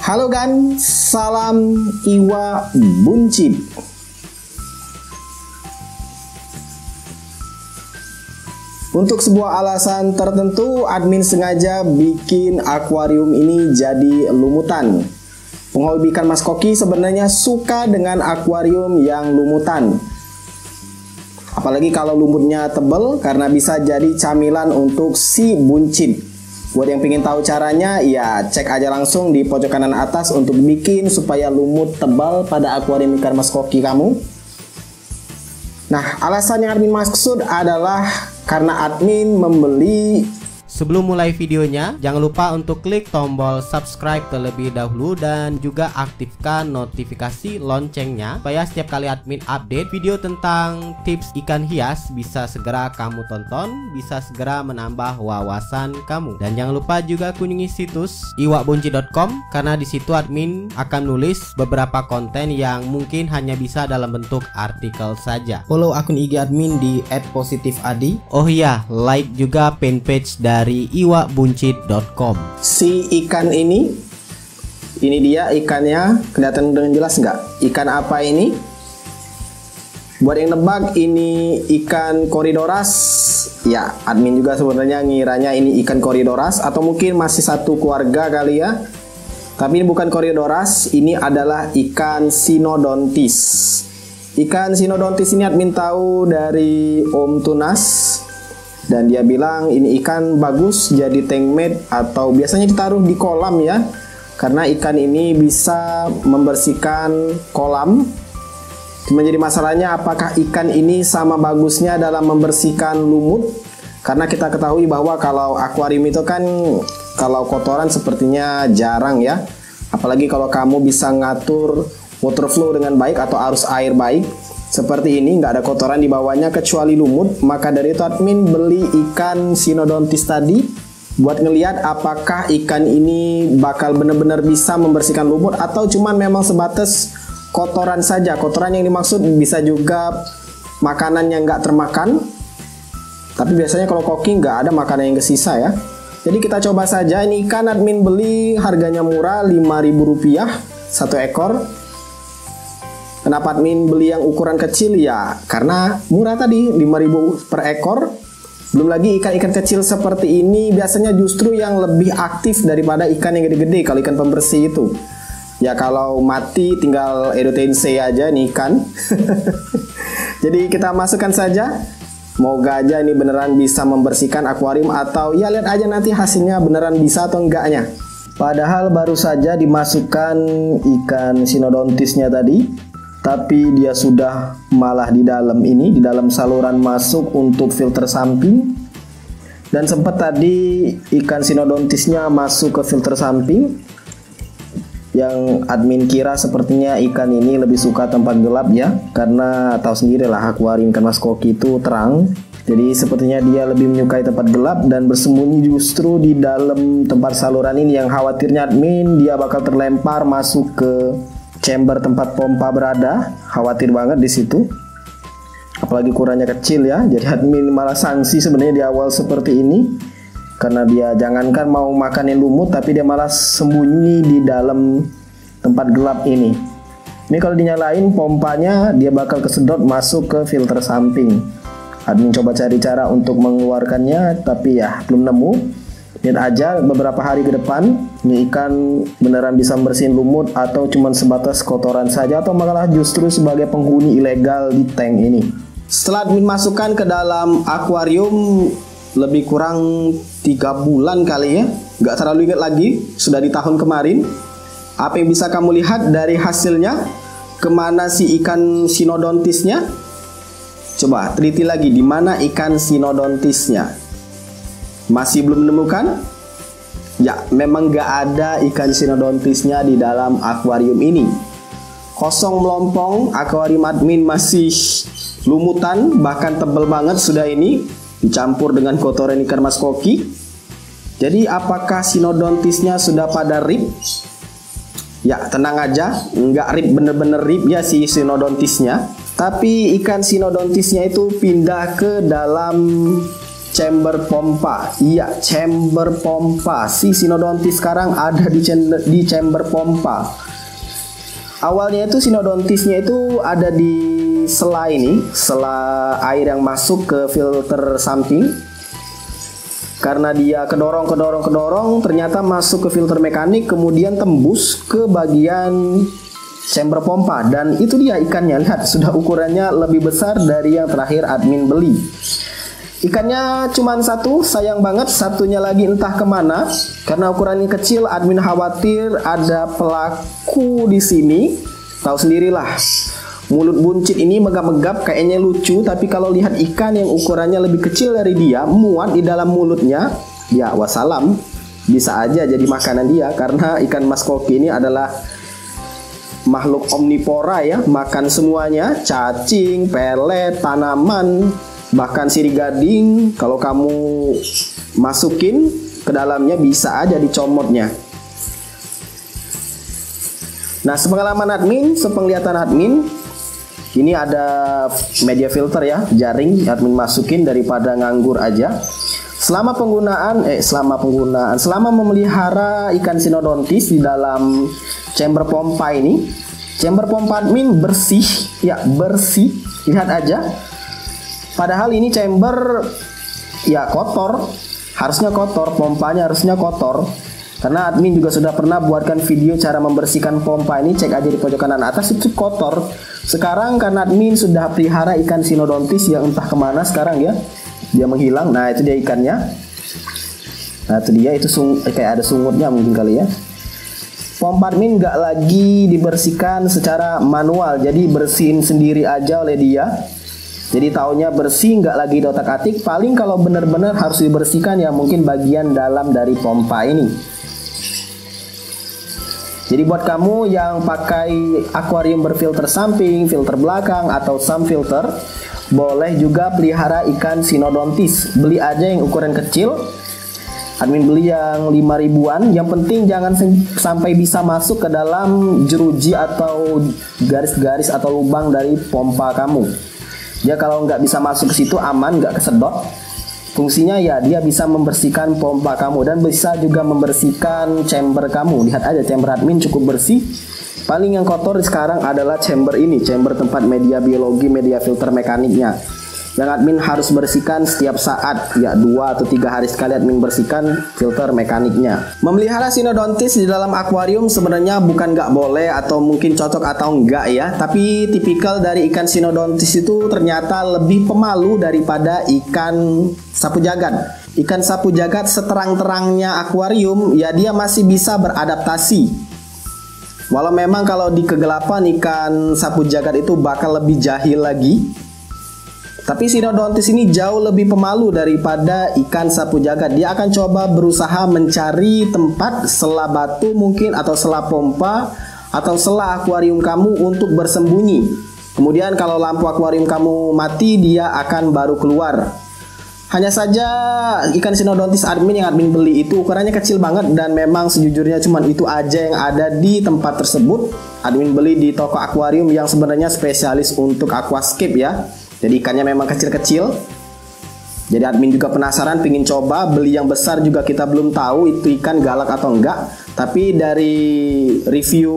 Halo gan, salam Iwa Buncit. Untuk sebuah alasan tertentu, admin sengaja bikin akuarium ini jadi lumutan. Penghobi ikan mas koki sebenarnya suka dengan akuarium yang lumutan. Apalagi kalau lumutnya tebal, karena bisa jadi camilan untuk si buncit. Buat yang pengen tahu caranya, ya cek aja langsung di pojok kanan atas untuk bikin supaya lumut tebal pada akuarium ikan mas koki kamu. Nah, alasan yang admin maksud adalah karena admin membeli. Sebelum mulai videonya, jangan lupa untuk klik tombol subscribe terlebih dahulu dan juga aktifkan notifikasi loncengnya supaya setiap kali admin update video tentang tips ikan hias bisa segera kamu tonton, bisa segera menambah wawasan kamu. Dan jangan lupa juga kunjungi situs iwabunci.com karena di situ admin akan nulis beberapa konten yang mungkin hanya bisa dalam bentuk artikel saja. Follow akun IG admin di @positifadi. Oh iya, like juga fanpage dari iwabunci.com. Si ikan ini dia ikannya, kelihatan dengan jelas nggak? Ikan apa ini? Buat yang nebak ini ikan Corydoras, ya admin juga sebenarnya ngiranya ini ikan Corydoras atau mungkin masih satu keluarga kali ya. Tapi ini bukan Corydoras, ini adalah ikan Cynodontis. Ikan Cynodontis ini admin tahu dari Om Tunas. Dan dia bilang ini ikan bagus jadi tank mate atau biasanya ditaruh di kolam ya. Karena ikan ini bisa membersihkan kolam. Cuma jadi masalahnya apakah ikan ini sama bagusnya dalam membersihkan lumut? Karena kita ketahui bahwa kalau akuarium itu kan kalau kotoran sepertinya jarang ya. Apalagi kalau kamu bisa ngatur water flow dengan baik atau arus air baik. Seperti ini, nggak ada kotoran di bawahnya kecuali lumut. Maka dari itu admin beli ikan Cynodontis tadi buat ngelihat apakah ikan ini bakal benar-benar bisa membersihkan lumut atau cuman memang sebatas kotoran saja. Kotoran yang dimaksud bisa juga makanan yang nggak termakan. Tapi biasanya kalau koki nggak ada makanan yang kesisa ya. Jadi kita coba saja. Ini ikan admin beli harganya murah, Rp5.000 satu ekor. Kenapa admin beli yang ukuran kecil ya? Karena murah tadi, 5.000 per ekor. Belum lagi ikan-ikan kecil seperti ini biasanya justru yang lebih aktif daripada ikan yang gede-gede kalau ikan pembersih itu. Ya kalau mati tinggal edotein C aja nih ikan. Jadi kita masukkan saja. Moga aja ini beneran bisa membersihkan akuarium atau ya lihat aja nanti hasilnya beneran bisa atau enggaknya. Padahal baru saja dimasukkan ikan Cynodontisnya tadi. Tapi dia sudah malah di dalam saluran masuk untuk filter samping. Dan sempat tadi ikan Cynodontisnya masuk ke filter samping. Yang admin kira sepertinya ikan ini lebih suka tempat gelap ya. Karena tahu sendiri lah akuarium ikan mas koki itu terang. Jadi sepertinya dia lebih menyukai tempat gelap dan bersembunyi justru di dalam tempat saluran ini. Yang khawatirnya admin dia bakal terlempar masuk ke chamber tempat pompa berada, khawatir banget di situ. Apalagi ukurannya kecil ya. Jadi admin malah sanksi sebenarnya di awal seperti ini. Karena dia jangankan mau makanin lumut tapi dia malah sembunyi di dalam tempat gelap ini. Ini kalau dinyalain pompanya dia bakal kesedot masuk ke filter samping. Admin coba cari cara untuk mengeluarkannya tapi ya belum nemu. Lihat aja beberapa hari ke depan ini ikan beneran bisa membersihin lumut atau cuman sebatas kotoran saja atau malah justru sebagai penghuni ilegal di tank ini. Setelah admin masukkan ke dalam akuarium lebih kurang 3 bulan kali ya, nggak terlalu ingat lagi, sudah di tahun kemarin. Apa yang bisa kamu lihat dari hasilnya? Kemana si ikan Cynodontisnya? Coba teliti lagi di mana ikan Cynodontisnya. Masih belum menemukan? Ya, memang nggak ada ikan Cynodontisnya di dalam akuarium ini. Kosong melompong, akuarium admin masih lumutan, bahkan tebal banget sudah ini, dicampur dengan kotoran ikan mas koki. Jadi apakah Cynodontisnya sudah pada rip? Ya tenang aja, nggak rip bener-bener rip ya si Cynodontisnya. Tapi ikan Cynodontisnya itu pindah ke dalam chamber pompa. Iya, chamber pompa. Si Sinodontis sekarang ada di chamber pompa. Awalnya itu Sinodontisnya itu ada di sela ini, sela air yang masuk ke filter samping. Karena dia kedorong, ternyata masuk ke filter mekanik, kemudian tembus ke bagian chamber pompa. Dan itu dia ikannya, lihat sudah ukurannya lebih besar dari yang terakhir admin beli. Ikannya cuma satu, sayang banget satunya lagi entah kemana. Karena ukurannya kecil, admin khawatir ada pelaku di sini. Tahu sendirilah, mulut buncit ini megap-megap kayaknya lucu, tapi kalau lihat ikan yang ukurannya lebih kecil dari dia muat di dalam mulutnya, ya wassalam, bisa aja jadi makanan dia. Karena ikan mas koki ini adalah makhluk omnivora ya, makan semuanya, cacing, pelet, tanaman, bahkan sirih gading. Kalau kamu masukin ke dalamnya bisa aja dicomotnya. Nah, sepengalaman admin, sepenglihatan admin, ini ada media filter ya, jaring admin masukin daripada nganggur aja. Selama memelihara ikan Sinodontis di dalam chamber pompa ini, chamber pompa admin bersih, ya bersih, lihat aja. Padahal ini chamber ya kotor, harusnya kotor, pompanya harusnya kotor. Karena admin juga sudah pernah buatkan video cara membersihkan pompa ini, cek aja di pojok kanan atas, itu kotor. Sekarang karena admin sudah pelihara ikan Sinodontis yang entah kemana sekarang ya, dia menghilang. Nah itu dia ikannya. Nah itu dia, itu kayak ada sungutnya mungkin kali ya. Pompa admin nggak lagi dibersihkan secara manual, jadi bersihin sendiri aja oleh dia. Jadi taunya bersih, nggak lagi diotak-atik. Paling kalau benar-benar harus dibersihkan ya mungkin bagian dalam dari pompa ini. Jadi buat kamu yang pakai akuarium berfilter samping, filter belakang, atau sun filter, boleh juga pelihara ikan Sinodontis. Beli aja yang ukuran kecil. Admin beli yang 5 ribuan. Yang penting jangan sampai bisa masuk ke dalam jeruji atau garis-garis atau lubang dari pompa kamu. Dia kalau nggak bisa masuk ke situ aman, nggak kesedot. Fungsinya ya dia bisa membersihkan pompa kamu dan bisa juga membersihkan chamber kamu. Lihat aja chamber admin cukup bersih. Paling yang kotor sekarang adalah chamber ini, chamber tempat media biologi, media filter mekaniknya. Yang admin harus bersihkan setiap saat, ya 2 atau 3 hari sekali admin bersihkan filter mekaniknya. Memelihara Sinodontis di dalam akuarium sebenarnya bukan nggak boleh atau mungkin cocok atau enggak ya, tapi tipikal dari ikan Sinodontis itu ternyata lebih pemalu daripada ikan sapu jagat. Ikan sapu jagat seterang-terangnya akuarium, ya dia masih bisa beradaptasi. Walau memang kalau di kegelapan ikan sapu jagat itu bakal lebih jahil lagi. Tapi Sinodontis ini jauh lebih pemalu daripada ikan sapu jagat. Dia akan coba berusaha mencari tempat sela batu mungkin, atau sela pompa, atau sela akuarium kamu untuk bersembunyi. Kemudian kalau lampu akuarium kamu mati, dia akan baru keluar. Hanya saja ikan Sinodontis admin yang admin beli itu ukurannya kecil banget, dan memang sejujurnya cuman itu aja yang ada di tempat tersebut. Admin beli di toko akuarium yang sebenarnya spesialis untuk aquascape ya. Jadi ikannya memang kecil-kecil. Jadi admin juga penasaran, pingin coba. Beli yang besar juga kita belum tahu itu ikan galak atau enggak. Tapi dari review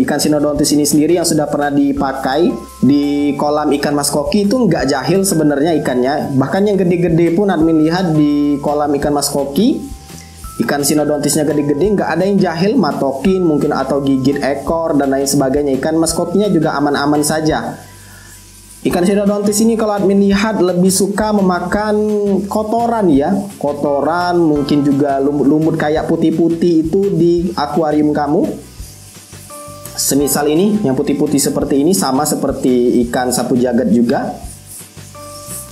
ikan Sinodontis ini sendiri yang sudah pernah dipakai di kolam ikan mas koki, itu enggak jahil sebenarnya ikannya. Bahkan yang gede-gede pun admin lihat di kolam ikan mas koki, ikan Sinodontisnya gede-gede, nggak ada yang jahil, matokin mungkin atau gigit ekor dan lain sebagainya. Ikan mas kokinya juga aman-aman saja. Ikan Sinodontis ini kalau admin lihat lebih suka memakan kotoran ya, kotoran mungkin juga lumut-lumut kayak putih-putih itu di akuarium kamu. Semisal ini yang putih-putih seperti ini, sama seperti ikan sapu jagat juga.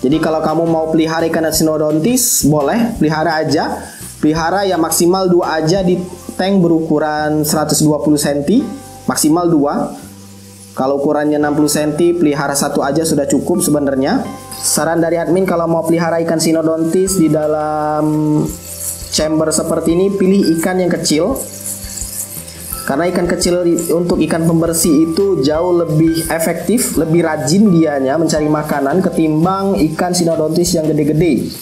Jadi kalau kamu mau pelihara ikan Sinodontis, boleh pelihara aja. Pelihara ya maksimal 2 aja di tank berukuran 120 cm, maksimal 2. Kalau ukurannya 60 cm, pelihara 1 aja sudah cukup sebenarnya. Saran dari admin kalau mau pelihara ikan Sinodontis di dalam chamber seperti ini, pilih ikan yang kecil. Karena ikan kecil untuk ikan pembersih itu jauh lebih efektif, lebih rajin dianya mencari makanan ketimbang ikan Sinodontis yang gede-gede.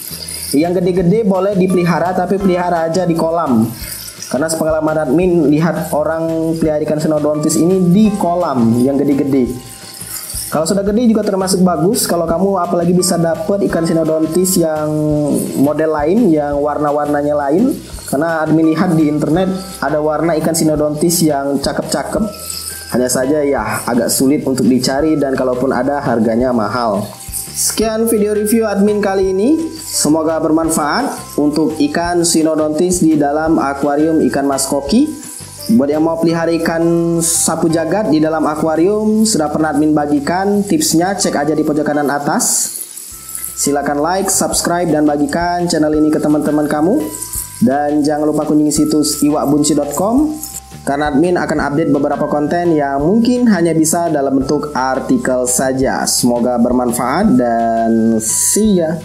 Yang gede-gede boleh dipelihara, tapi pelihara aja di kolam. Karena sepengalaman admin lihat orang pelihara ikan sinodontis ini di kolam yang gede-gede. Kalau sudah gede juga termasuk bagus. Kalau kamu apalagi bisa dapet ikan sinodontis yang model lain, yang warna-warnanya lain. Karena admin lihat di internet ada warna ikan sinodontis yang cakep-cakep. Hanya saja ya agak sulit untuk dicari, dan kalaupun ada harganya mahal. Sekian video review admin kali ini. Semoga bermanfaat untuk ikan sinodontis di dalam akuarium ikan mas koki. Buat yang mau pelihara ikan sapu jagat di dalam akuarium, sudah pernah admin bagikan tipsnya, cek aja di pojok kanan atas. Silakan like, subscribe, dan bagikan channel ini ke teman-teman kamu. Dan jangan lupa kunjungi situs iwakbunci.com, karena admin akan update beberapa konten yang mungkin hanya bisa dalam bentuk artikel saja. Semoga bermanfaat dan see ya.